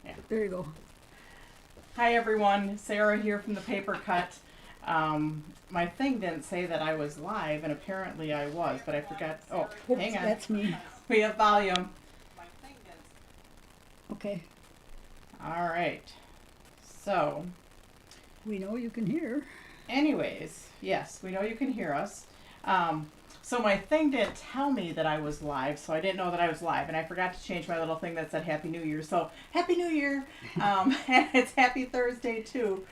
Yeah. There you go. Hi everyone, Sarah here from the Paper Cut. My thing didn't say that I was live, and apparently I was, but I forgot. Oh, Oops, hang on. that's me. We have volume. Okay. All right. So, We know you can hear. anyways, yes, we know you can hear us. So my thing didn't tell me that I was live, so I didn't know that I was live, and I forgot to change my little thing that said Happy New Year. So Happy New Year, and it's Happy Thursday too.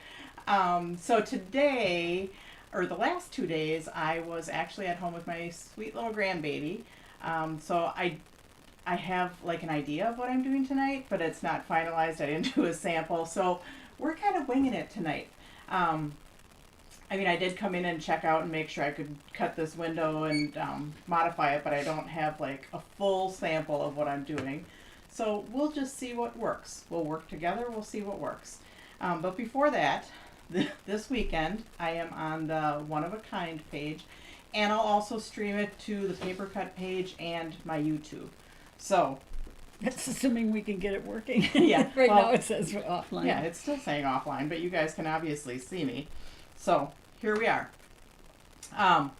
So today, or the last 2 days, I was actually at home with my sweet little grandbaby. So I have like an idea of what I'm doing tonight, but it's not finalized. I didn't do a sample, so we're kind of winging it tonight. Um, I mean, I did come in and check out and make sure I could cut this window and modify it, but I don't have like a full sample of what I'm doing. So we'll just see what works. We'll work together, we'll see what works. But before that, this weekend, I am on the One of a Kind page, and I'll also stream it to the Paper Cut page and my YouTube. So, That's assuming we can get it working. Yeah, Right well, now it says we're offline. yeah, it's still saying offline, but you guys can obviously see me. So, here we are. Um,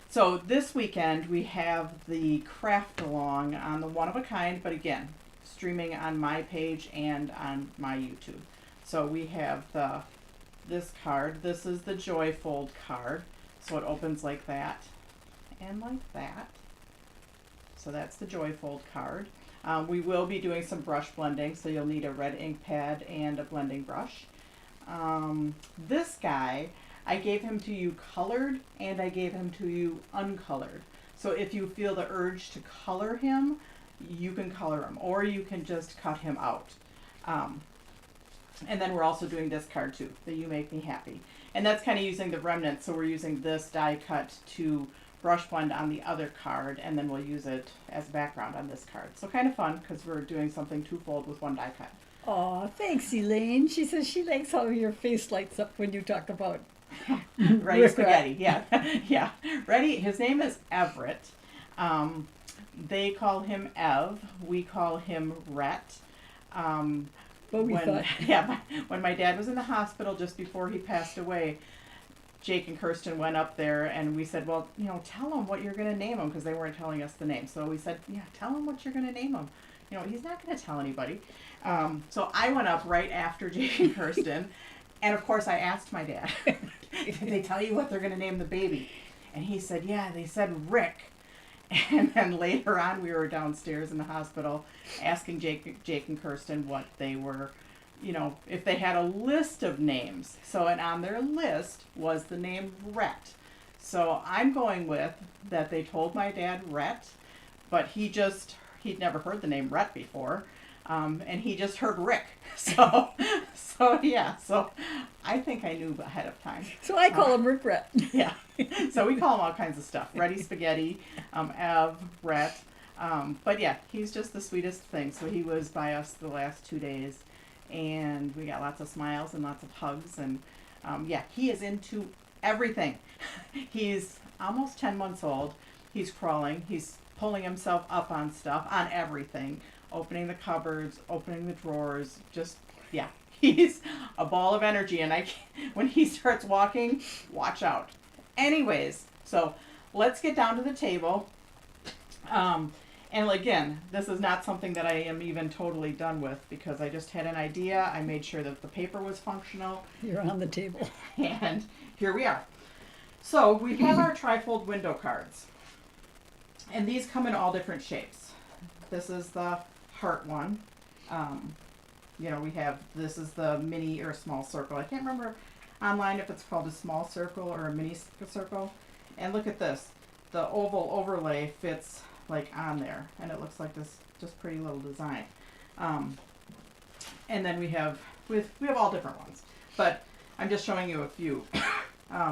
so this weekend we have the craft along on the One of a Kind, but again, streaming on my page and on my YouTube. So we have this card. This is the Joyfold card. So it opens like that and like that. So that's the Joyfold card. We will be doing some brush blending, so you'll need a red ink pad and a blending brush. This guy, I gave him to you colored and I gave him to you uncolored. So if you feel the urge to color him, you can color him, or you can just cut him out. And then we're also doing this card too, the You Make Me Happy. And that's kind of using the remnants, so we're using this die cut to brush blend on the other card, and then we'll use it as background on this card. So kind of fun, because we're doing something twofold with one die cut. Aw, thanks, Elaine. She says she likes how your face lights up when you talk about Ready Rick spaghetti, yeah. Yeah. Ready, his name is Everett. They call him Ev, we call him Rhett. But we thought, When my dad was in the hospital just before he passed away, Jake and Kirsten went up there and we said, well, tell him what you're going to name him, because they weren't telling us the name. So we said, yeah, tell him what you're going to name him. He's not going to tell anybody. So I went up right after Jake and Kirsten. And of course I asked my dad, did they tell you what they're going to name the baby? And he said, yeah, they said Rick. And then later on, we were downstairs in the hospital asking Jake and Kirsten what they were, if they had a list of names. So, and on their list was the name Rhett. So I'm going with that they told my dad Rhett, but he'd never heard the name Rhett before. And he just heard Rick. So I think I knew ahead of time. so I call him Rick Rhett. Yeah. So we call him all kinds of stuff. Ready Spaghetti, Ev, Rhett. But yeah, he's just the sweetest thing. So he was by us the last 2 days, and we got lots of smiles and lots of hugs. And yeah, he is into everything. He's almost 10 months old. He's crawling. He's pulling himself up on stuff, on everything. Opening the cupboards, opening the drawers, just, yeah. He's a ball of energy, and when he starts walking, watch out. Anyways, so let's get down to the table. And again, this is not something that I am even totally done with, because I just had an idea. I made sure that the paper was functional, You're on the table. and here we are. So we have our trifold window cards, and these come in all different shapes. This is the heart one. This is the mini or small circle. I can't remember online if it's called a small circle or a mini circle. And look at this. The oval overlay fits like on there, and it looks like this just pretty little design. And then we have all different ones, but I'm just showing you a few.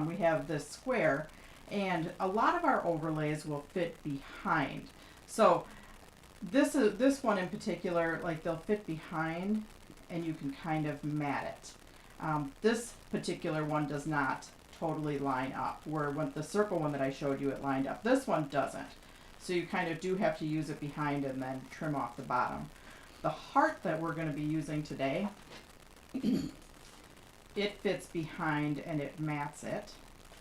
We have this square, and a lot of our overlays will fit behind. So this one in particular, like they'll fit behind, and you can kind of mat it. This particular one does not totally line up, where when the circle one that I showed you, it lined up. This one doesn't. So you kind of do have to use it behind and then trim off the bottom. The heart that we're going to be using today, it fits behind and it mats it,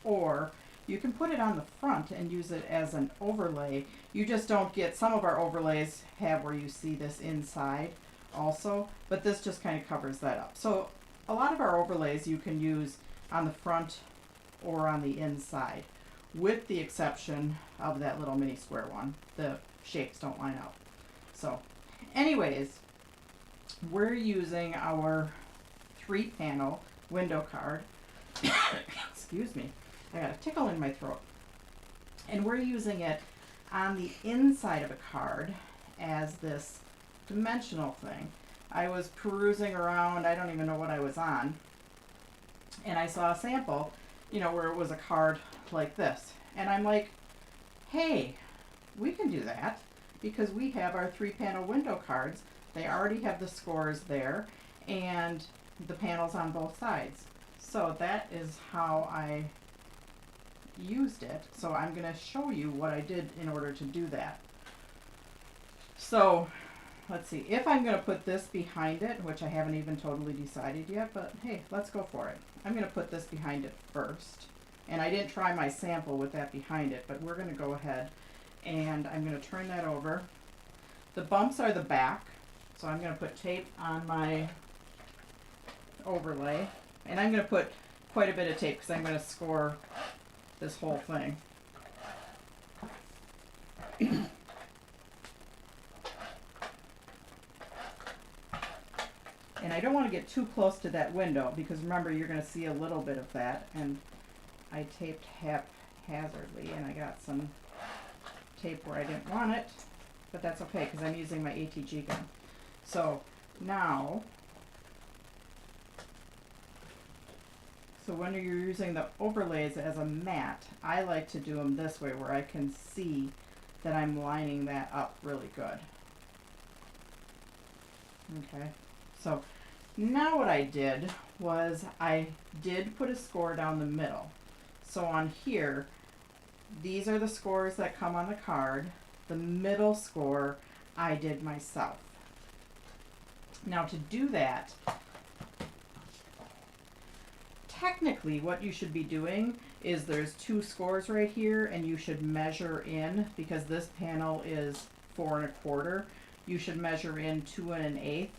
or you can put it on the front and use it as an overlay. You just don't get, some of our overlays have where you see this inside also, but this just kind of covers that up. So a lot of our overlays you can use on the front or on the inside, with the exception of that little mini square one. The shapes don't line up. So anyways, we're using our 3-panel window card. Excuse me, I got a tickle in my throat. And we're using it on the inside of a card as this dimensional thing. I was perusing around, I don't even know what I was on, and I saw a sample, you know, where it was a card like this. And I'm like, hey, we can do that because we have our 3-panel window cards. They already have the scores there and the panels on both sides. So that is how I used it. So I'm going to show you what I did in order to do that. So let's see, if I'm going to put this behind it, which I haven't even totally decided yet, but hey, let's go for it. I'm going to put this behind it first. And I didn't try my sample with that behind it, but we're going to go ahead and I'm going to turn that over. The bumps are the back, so I'm going to put tape on my overlay. And I'm going to put quite a bit of tape because I'm going to score this whole thing. And I don't want to get too close to that window because remember, you're going to see a little bit of that. And I taped haphazardly and I got some tape where I didn't want it, but that's okay because I'm using my ATG gun. So now, so when you're using the overlays as a mat, I like to do them this way where I can see that I'm lining that up really good. Okay, so now what I did was I did put a score down the middle. So on here, these are the scores that come on the card. The middle score I did myself. Now to do that, technically what you should be doing is there's 2 scores right here and you should measure in, because this panel is 4 1/4, you should measure in 2 1/8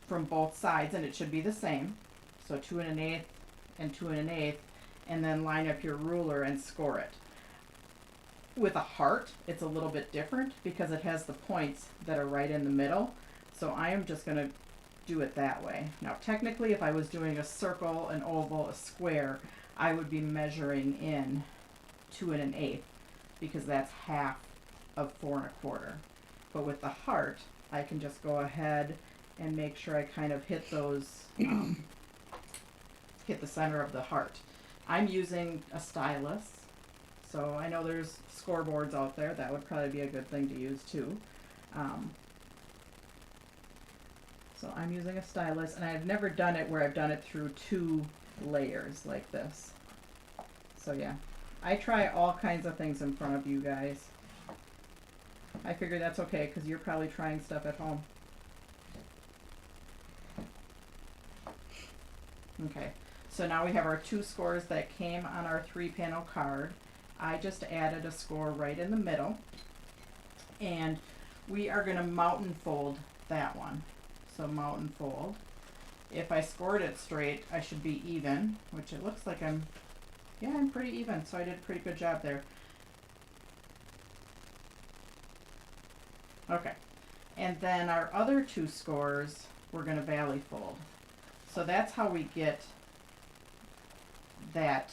from both sides and it should be the same. So 2 1/8 and 2 1/8, and then line up your ruler and score it. With a heart, it's a little bit different because it has the points that are right in the middle. So I am just going to do it that way. Now technically if I was doing a circle, an oval, a square, I would be measuring in 2 1/8 because that's half of 4 1/4. But with the heart, I can just go ahead and make sure I kind of hit those, hit the center of the heart. I'm using a stylus, so I know there's scoreboards out there. That would probably be a good thing to use too. So I'm using a stylus, and I've never done it where I've done it through 2 layers like this. So yeah, I try all kinds of things in front of you guys. I figure that's okay because you're probably trying stuff at home. Okay, so now we have our 2 scores that came on our 3-panel card. I just added a score right in the middle, and we are going to mountain fold that one. So mountain fold. If I scored it straight, I should be even, which it looks like I'm pretty even, so I did a pretty good job there. Okay, and then our other 2 scores, we're going to valley fold. So that's how we get that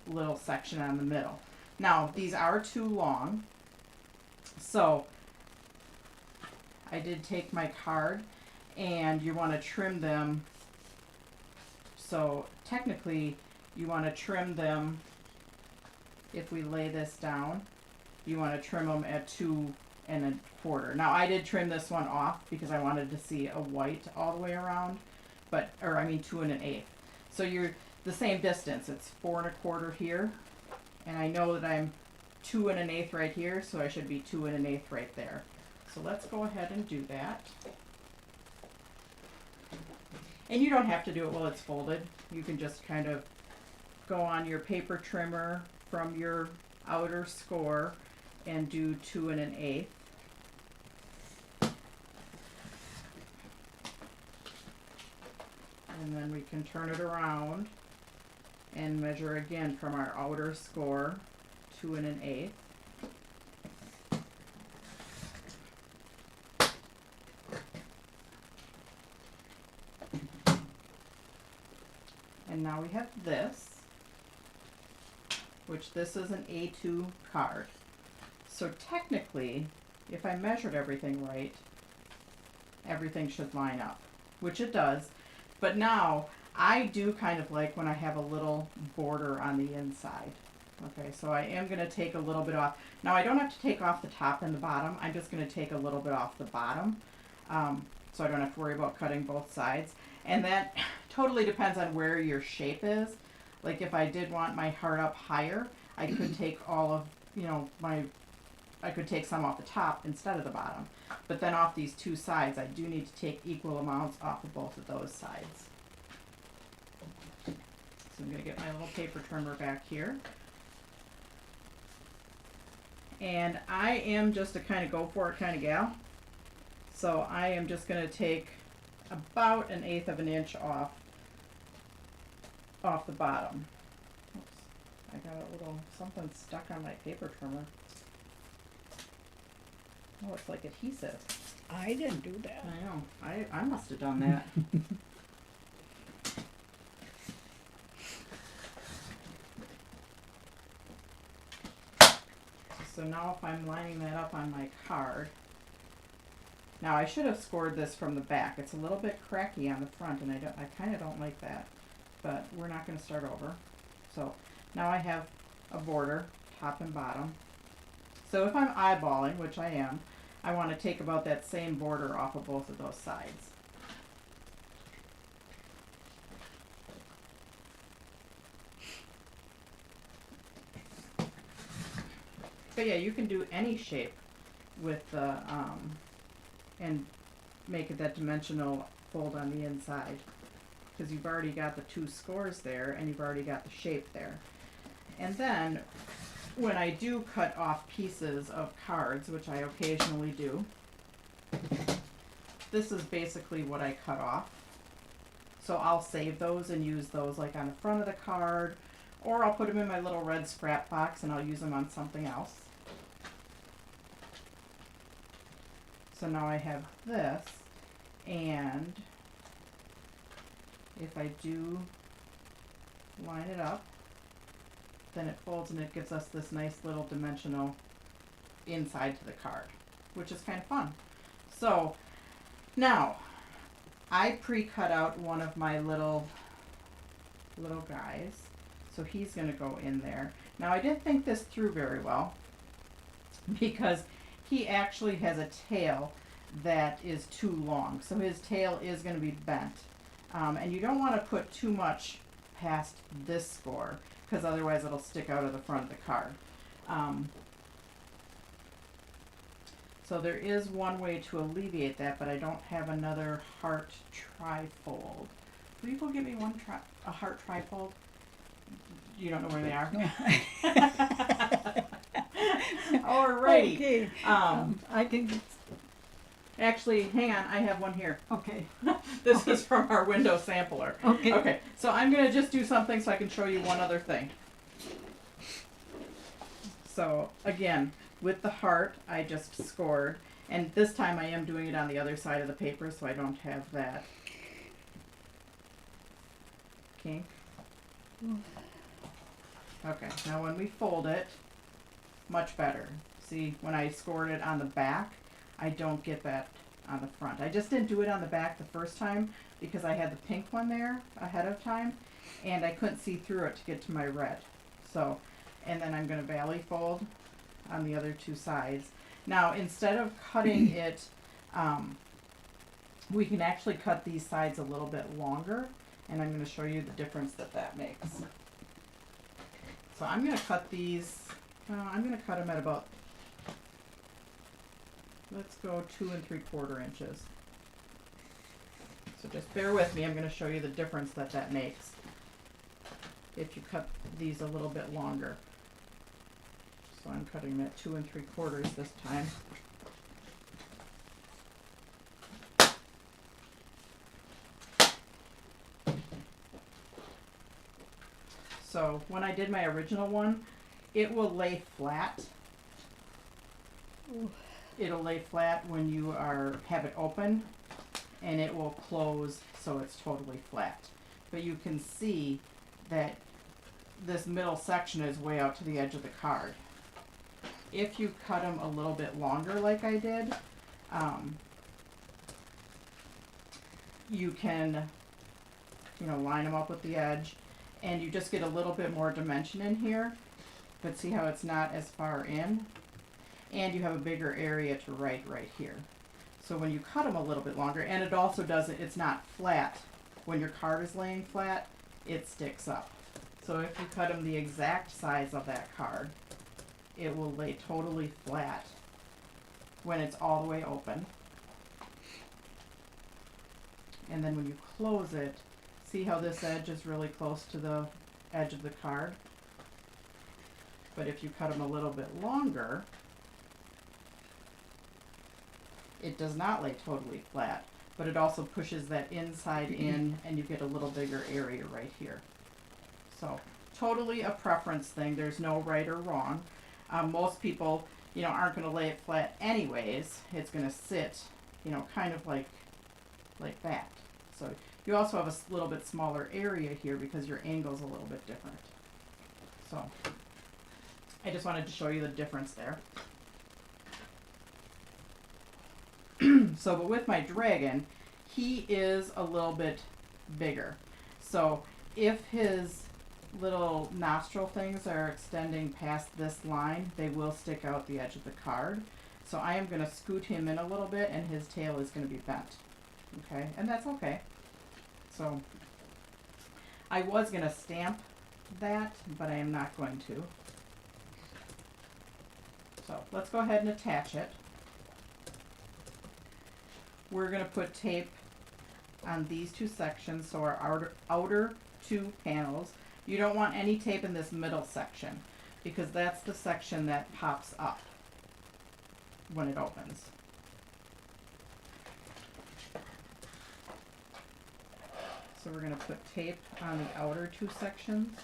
little section on the middle. Now, these are too long, so I did take my card, and you want to trim them. So technically, you want to trim them, if we lay this down, you want to trim them at 2 1/4. Now, I did trim this one off because I wanted to see a white all the way around, but, or I mean 2 1/8. So you're the same distance. It's 4 1/4 here, and I know that I'm 2 1/8 right here, so I should be 2 1/8 right there. So let's go ahead and do that. And you don't have to do it while it's folded. You can just kind of go on your paper trimmer from your outer score and do 2 1/8. And then we can turn it around and measure again from our outer score 2 1/8. And now we have this, which this is an A2 card. So technically, if I measured everything right, everything should line up, which it does. But now, I do kind of like when I have a little border on the inside. Okay, so I am going to take a little bit off. Now, I don't have to take off the top and the bottom. I'm just going to take a little bit off the bottom, so I don't have to worry about cutting both sides. And that totally depends on where your shape is. Like if I did want my heart up higher, I could take all of, I could take some off the top instead of the bottom. But then off these two sides, I do need to take equal amounts off of both of those sides. So I'm going to get my little paper trimmer back here. And I am just a kind of go for it kind of gal. So I am just going to take about 1/8 of an inch off the bottom. Oops, I got a little something stuck on my paper trimmer. Oh, it's like adhesive. I didn't do that. I know. I must have done that. So now if I'm lining that up on my card, now I should have scored this from the back. It's a little bit cracky on the front, and I kind of don't like that, but we're not going to start over. So now I have a border, top and bottom. So if I'm eyeballing, which I am, I want to take about that same border off of both of those sides. But yeah, you can do any shape with the, and make it that dimensional fold on the inside, because you've already got the two scores there and you've already got the shape there. And then when I do cut off pieces of cards, which I occasionally do, this is basically what I cut off. So I'll save those and use those like on the front of the card, or I'll put them in my little red scrap box and I'll use them on something else. So now I have this, and if I do line it up, then it folds and it gives us this nice little dimensional inside to the card, which is kind of fun. So now I pre-cut out one of my little guys, so he's going to go in there. Now I didn't think this through very well, because he actually has a tail that is too long, so his tail is going to be bent, and you don't want to put too much past this score, because otherwise it'll stick out of the front of the card. So there is one way to alleviate that, but I don't have another heart trifold. Will you go get me a heart trifold? You don't know where they are? Alrighty. Okay. I can. Actually, hang on, I have one here. Okay. This is from our window sampler. Okay. Okay, so I'm going to just do something so I can show you one other thing. So, again, with the heart, I just scored. And this time I am doing it on the other side of the paper, so I don't have that kink. Okay, now when we fold it, much better. See, when I scored it on the back, I don't get that on the front. I just didn't do it on the back the first time because I had the pink one there ahead of time, and I couldn't see through it to get to my red. So, and then I'm going to valley fold on the other two sides. Now, instead of cutting it, we can actually cut these sides a little bit longer, and I'm going to show you the difference that makes. So I'm going to cut these, I'm going to cut them at about, let's go 2 3/4 inches. So just bear with me, I'm going to show you the difference that makes if you cut these a little bit longer. So I'm cutting at 2 3/4 this time. So when I did my original one, it will lay flat. Ooh. It'll lay flat when you have it open, and it will close so it's totally flat. But you can see that this middle section is way out to the edge of the card. If you cut them a little bit longer like I did, you can, line them up with the edge, and you just get a little bit more dimension in here. But see how it's not as far in? And you have a bigger area to write right here. So when you cut them a little bit longer, and it also doesn't, it's not flat. When your card is laying flat, it sticks up. So if you cut them the exact size of that card, it will lay totally flat when it's all the way open. And then when you close it, see how this edge is really close to the edge of the card? But if you cut them a little bit longer, it does not lay totally flat, but it also pushes that inside in, and you get a little bigger area right here. So totally a preference thing. There's no right or wrong. Most people, aren't going to lay it flat anyways. It's going to sit, kind of like that. So you also have a little bit smaller area here because your angle's a little bit different. So I just wanted to show you the difference there. So, but with my dragon, he is a little bit bigger. So if his little nostril things are extending past this line, they will stick out the edge of the card. So I am going to scoot him in a little bit, and his tail is going to be bent. Okay, and that's okay. So I was going to stamp that, but I am not going to. So let's go ahead and attach it. We're going to put tape on these two sections, so our outer two panels. You don't want any tape in this middle section because that's the section that pops up when it opens. So we're going to put tape on the outer two sections.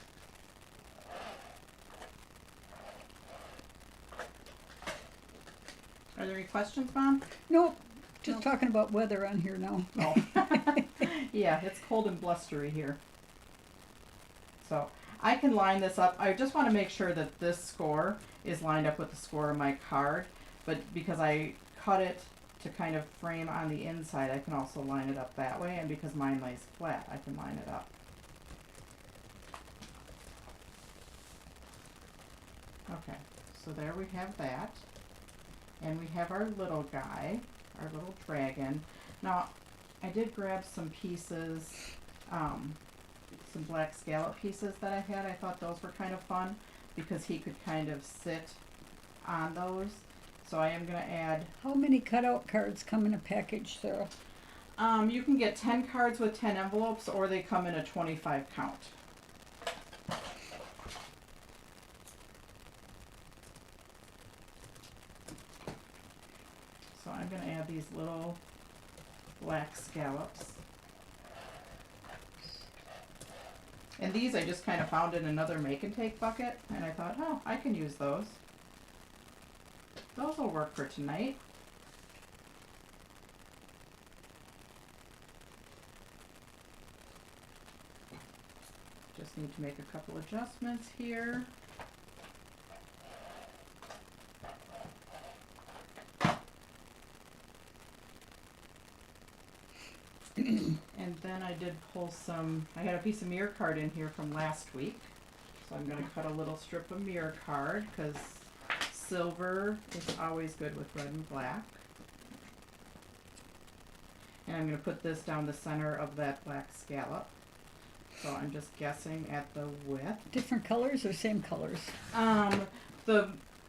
Are there any questions, Mom? Nope. Just talking about weather on here now. Oh. Yeah, it's cold and blustery here. So I can line this up. I just want to make sure that this score is lined up with the score of my card, but because I cut it to kind of frame on the inside, I can also line it up that way, and because mine lays flat, I can line it up. Okay, so there we have that. And we have our little guy, our little dragon. Now, I did grab some pieces, some black scallop pieces that I had. I thought those were kind of fun because he could kind of sit on those. So I am going to add... How many cutout cards come in a package, Sarah? You can get 10 cards with 10 envelopes, or they come in a 25 count. So I'm going to add these little black scallops. And these I just kind of found in another make and take bucket, and I thought, oh, I can use those. Those will work for tonight. Just need to make a couple adjustments here. And then I did pull some, I had a piece of mirror card in here from last week. So I'm going to cut a little strip of mirror card because silver is always good with red and black. And I'm going to put this down the center of that black scallop. So I'm just guessing at the width. Different colors or same colors? The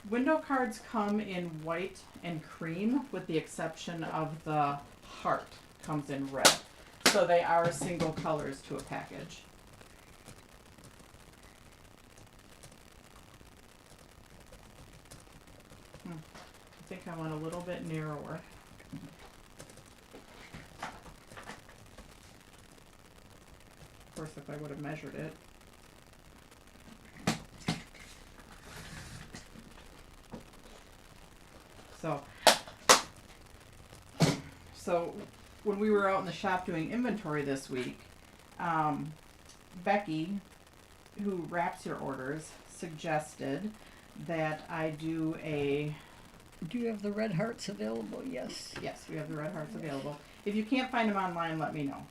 window cards come in white and cream with the exception of the heart comes in red. So they are single colors to a package. I think I went a little bit narrower. Of course, if I would have measured it. So when we were out in the shop doing inventory this week, Becky, who wraps your orders, suggested that I do a... Do you have the red hearts available? Yes. Yes, we have the red hearts available. If you can't find them online, let me know.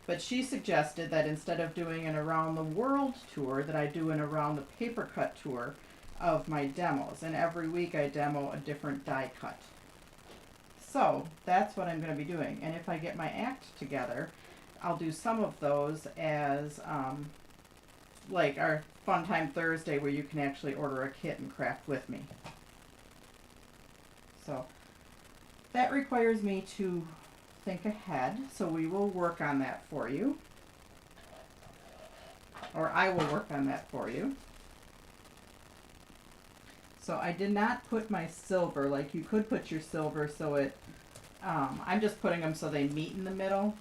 But she suggested that instead of doing an around the world tour, that I do an around the paper cut tour of my demos. And every week I demo a different die cut. So that's what I'm going to be doing. And if I get my act together, I'll do some of those as like our Fun Time Thursday, where you can actually order a kit and craft with me. So that requires me to think ahead, so we will work on that for you. Or I will work on that for you. So I did not put my silver, like you could put your silver so it, I'm just putting them so they meet in the middle.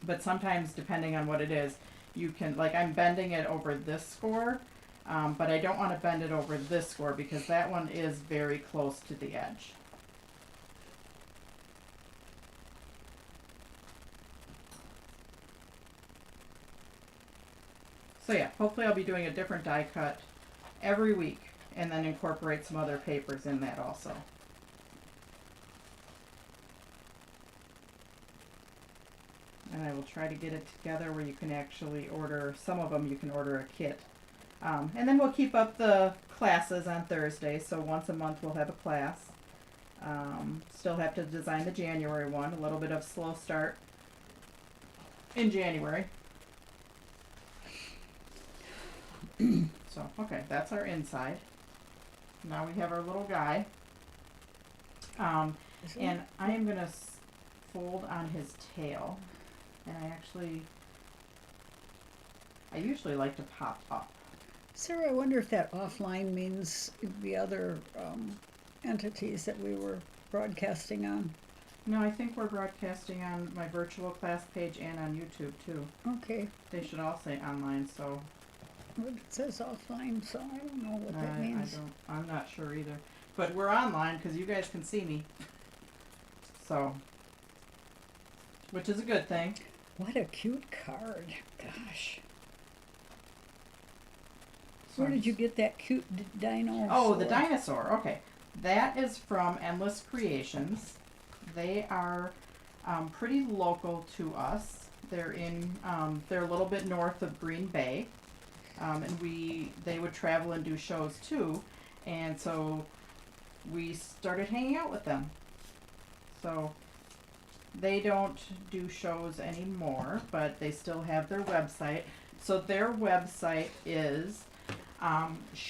But sometimes, depending on what it is, you can, like I'm bending it over this score, but I don't want to bend it over this score because that one is very close to the edge. So yeah, hopefully I'll be doing a different die cut every week and then incorporate some other papers in that also. And I will try to get it together where you can actually order, some of them you can order a kit. And then we'll keep up the classes on Thursday, so once a month we'll have a class. Still have to design the January one, a little bit of slow start in January. So, okay, that's our inside. Now we have our little guy. And I am going to fold on his tail. And I usually like to pop up. Sarah, I wonder if that offline means the other entities that we were broadcasting on. No, I think we're broadcasting on my virtual class page and on YouTube too. Okay. They should all say online, so. Well, it says offline, so I don't know what that means. I'm not sure either. But we're online because you guys can see me. So, which is a good thing. What a cute card. Gosh. So Where did you get that cute dinosaur? Oh, the dinosaur. Okay. That is from Endless Creations. They are pretty local to us. They're in, they're a little bit north of Green Bay. And they would travel and do shows too. And so we started hanging out with them. So they don't do shows anymore, but they still have their website. So their website is shopec.com.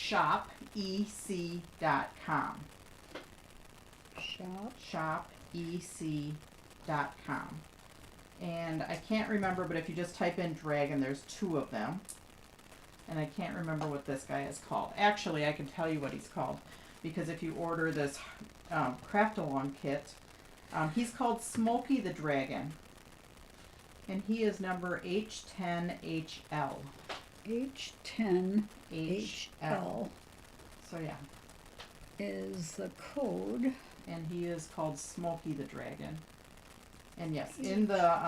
Shopec.com. And I can't remember, but if you just type in dragon, there's 2 of them. And I can't remember what this guy is called. Actually, I can tell you what he's called. Because if you order this craft-along kit, he's called Smokey the Dragon. And he is number H10HL. H10HL. So yeah. Is the code. And he is called Smokey the Dragon. And yes, in the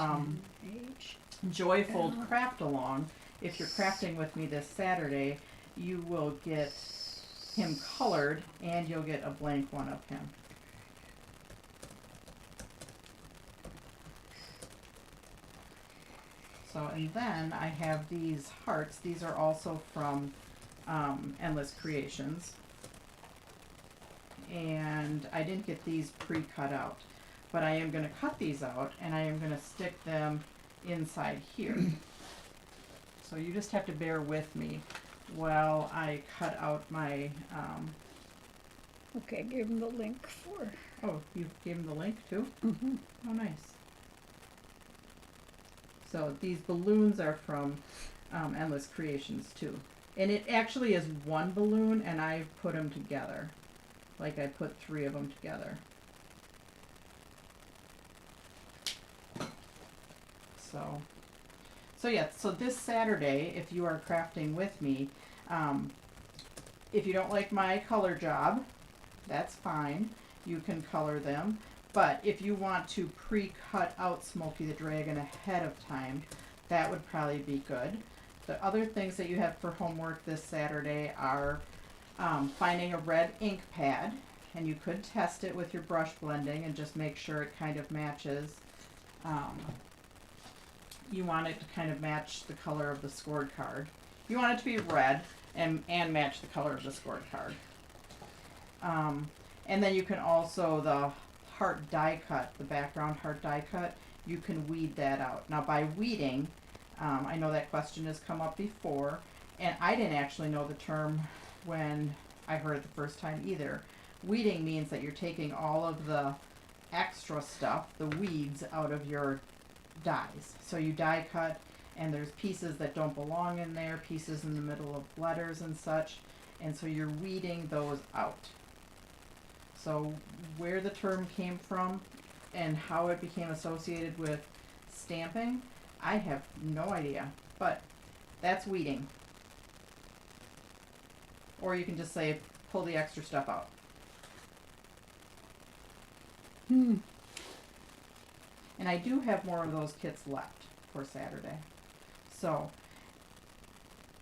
Joyfold Craft-Along, if you're crafting with me this Saturday, you will get him colored and you'll get a blank one of him. So, and then I have these hearts. These are also from Endless Creations. And I didn't get these pre-cut out. But I am going to cut these out and I am going to stick them inside here. So you just have to bear with me while I cut out my... Okay, I gave him the link for... Oh, you gave him the link too? Mm-hmm. Oh, nice. So these balloons are from Endless Creations too. And it actually is one balloon, and I put them together. Like I put 3 of them together. So yeah, so this Saturday, if you are crafting with me, if you don't like my color job, that's fine. You can color them. But if you want to pre-cut out Smokey the Dragon ahead of time, that would probably be good. The other things that you have for homework this Saturday are finding a red ink pad, and you could test it with your brush blending and just make sure it kind of matches. You want it to kind of match the color of the scored card. You want it to be red and match the color of the scored card. And then you can also, the heart die cut, the background heart die cut, you can weed that out. Now by weeding, I know that question has come up before, and I didn't actually know the term when I heard it the first time either. Weeding means that you're taking all of the extra stuff, the weeds, out of your dies. So you die cut, and there's pieces that don't belong in there, pieces in the middle of letters and such, and so you're weeding those out. So where the term came from and how it became associated with stamping, I have no idea, but that's weeding. Or you can just say, pull the extra stuff out. And I do have more of those kits left for Saturday. So,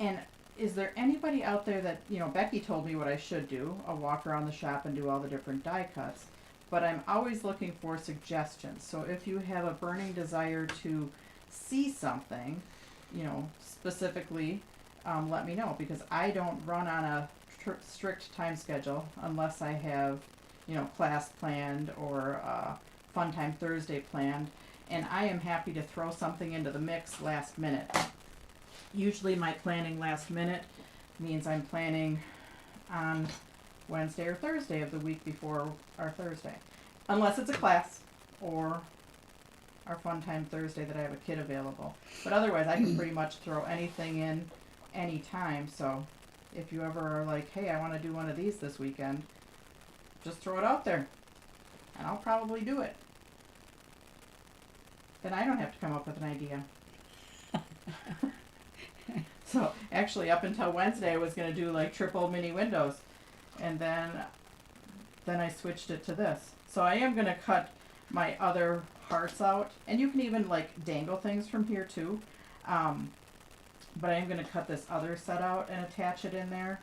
and is there anybody out there that, you know, Becky told me what I should do. I'll walk around the shop and do all the different die cuts. But I'm always looking for suggestions. So if you have a burning desire to see something, you know, specifically, let me know. Because I don't run on a strict time schedule unless I have, you know, class planned or Fun Time Thursday planned. And I am happy to throw something into the mix last minute. Usually my planning last minute means I'm planning on Wednesday or Thursday of the week before our Thursday. Unless it's a class or our Fun Time Thursday that I have a kid available. But otherwise I can pretty much throw anything in anytime. So if you ever are like, hey, I want to do one of these this weekend, just throw it out there and I'll probably do it. Then I don't have to come up with an idea. So actually up until Wednesday I was going to do like triple mini windows, and then I switched it to this. So I am going to cut my other hearts out, and you can even like dangle things from here too. But I am going to cut this other set out and attach it in there.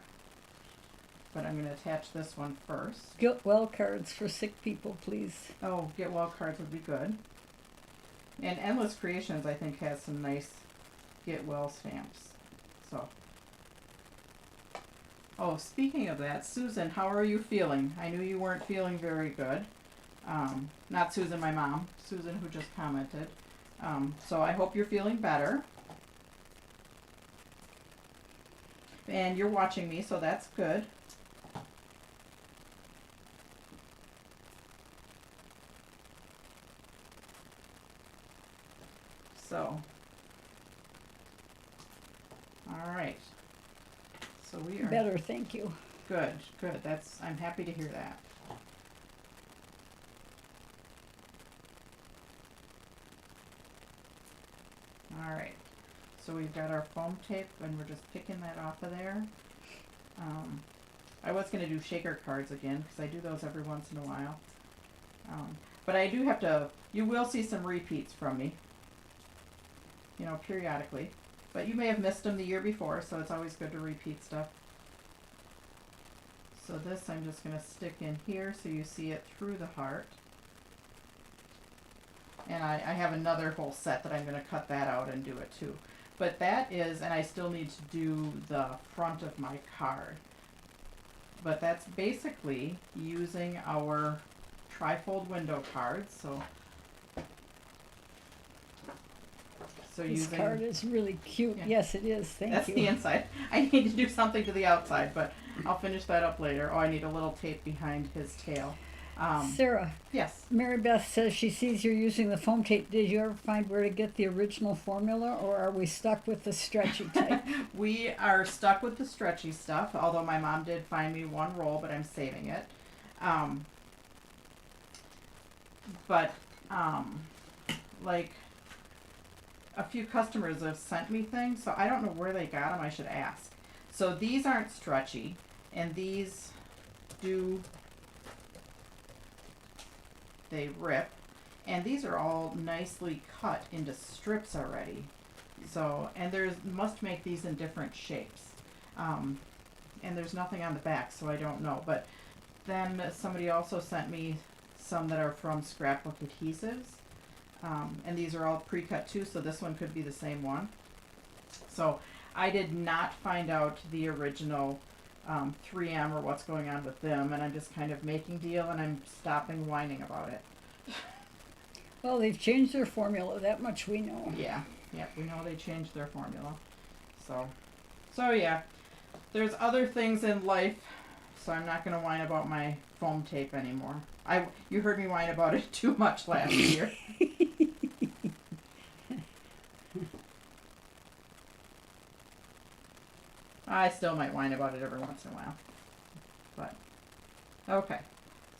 But I'm going to attach this one first. Get well cards for sick people, please. Oh, get well cards would be good. And Endless Creations I think has some nice get well stamps. So, oh, speaking of that, Susan, how are you feeling? I knew you weren't feeling very good. Not Susan, my mom. Susan, who just commented. So I hope you're feeling better. And you're watching me, so that's good. So, all right. So we are Better, thank you. good. Good. I'm happy to hear that. All right. So we've got our foam tape, and we're just picking that off of there. I was going to do shaker cards again because I do those every once in a while. But I do have to. You will see some repeats from me. You know, periodically. But you may have missed them the year before, so it's always good to repeat stuff. So this I'm just going to stick in here so you see it through the heart. And I have another whole set that I'm going to cut that out and do it too. But that is, and I still need to do the front of my card. But that's basically using our Trifold window cards. So This using, card is really cute. Yeah. Yes, it is. Thank that's you. the inside. I need to do something to the outside, but I'll finish that up later. Oh, I need a little tape behind his tail. Sarah, Yes. Mary Beth says she sees you're using the foam tape. Did you ever find where to get the original formula, or are we stuck with the stretchy type? We are stuck with the stretchy stuff, although my mom did find me one roll, but I'm saving it. But like a few customers have sent me things, so I don't know where they got them. I should ask. So these aren't stretchy, and these they rip, and these are all nicely cut into strips already. So, and must make these in different shapes. And there's nothing on the back, so I don't know. But then somebody also sent me some that are from Scrapbook Adhesives. And these are all pre-cut too, so this one could be the same one. So I did not find out the original 3M or what's going on with them, and I'm just kind of making deal, and I'm stopping whining about it. Well, they've changed their formula, that much we know. Yeah, we know they changed their formula. So yeah, there's other things in life, so I'm not going to whine about my foam tape anymore. You heard me whine about it too much last year. I still might whine about it every once in a while. But, okay.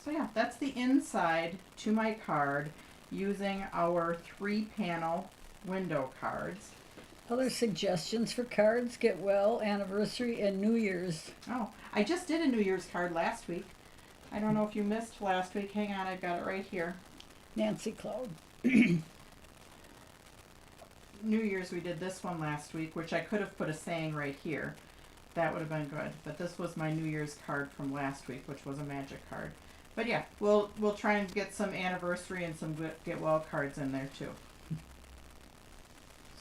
So yeah, that's the inside to my card using our 3-panel window cards. Other suggestions for cards: get well, anniversary, and New Year's. Oh, I just did a New Year's card last week. I don't know if you missed last week. Hang on, I've got it right here. Nancy Cloud. New Year's, we did this one last week, which I could have put a saying right here. That would have been good. But this was my New Year's card from last week, which was a magic card. But yeah, we'll try and get some anniversary and some get well cards in there too.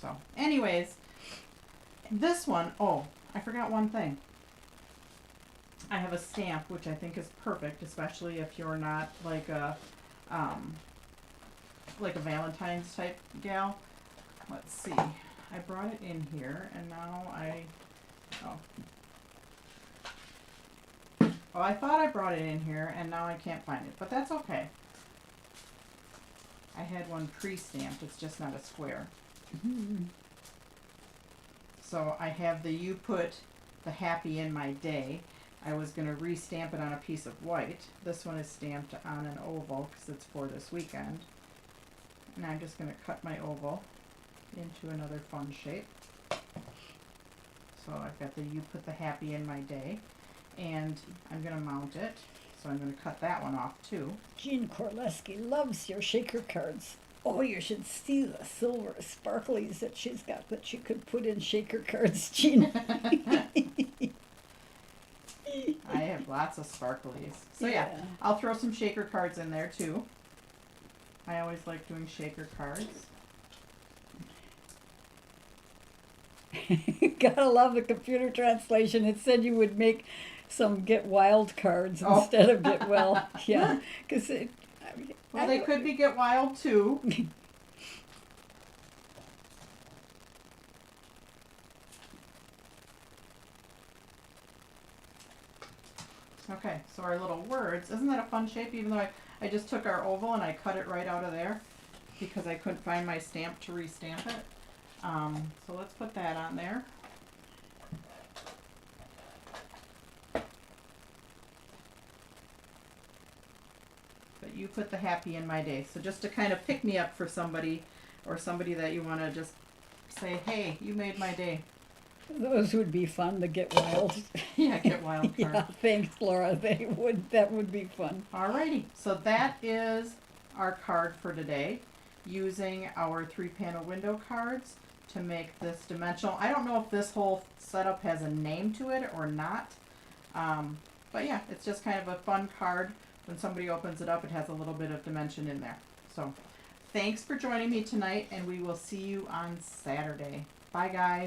So, anyways, this one, oh, I forgot one thing. I have a stamp, which I think is perfect, especially if you're not like a Valentine's type gal. Let's see. I brought it in here, and now I thought I brought it in here, and now I can't find it, but that's okay. I had one pre-stamped, it's just not a square. So I have you put the happy in my day. I was going to re-stamp it on a piece of white. This one is stamped on an oval because it's for this weekend. And I'm just going to cut my oval into another fun shape. So I've got you put the happy in my day. And I'm going to mount it. So I'm going to cut that one off too. Jean Korleski loves your shaker cards. Oh, you should see the silver sparklies that she's got that she could put in shaker cards, Jean. I have lots of sparklies. So yeah, I'll throw some shaker cards in there too. I always like doing shaker cards. Gotta love the computer translation. It said you would make some get wild cards instead of get well. Yeah, because well, they could be get wild too. Okay, so our little words, isn't that a fun shape? Even though I just took our oval and I cut it right out of there because I couldn't find my stamp to re-stamp it. So let's put that on there. But you put the happy in my day. So just to kind of pick me up for somebody, or somebody that you want to just say, hey, you made my day. those would be fun to get wild. Yeah, get wild card. Yeah, thanks, Laura. That would be fun. Alrighty, so that is our card for today, using our 3-panel window cards to make this dimensional. I don't know if this whole setup has a name to it or not, but yeah, it's just kind of a fun card. When somebody opens it up, it has a little bit of dimension in there. So thanks for joining me tonight, and we will see you on Saturday. Bye, guys.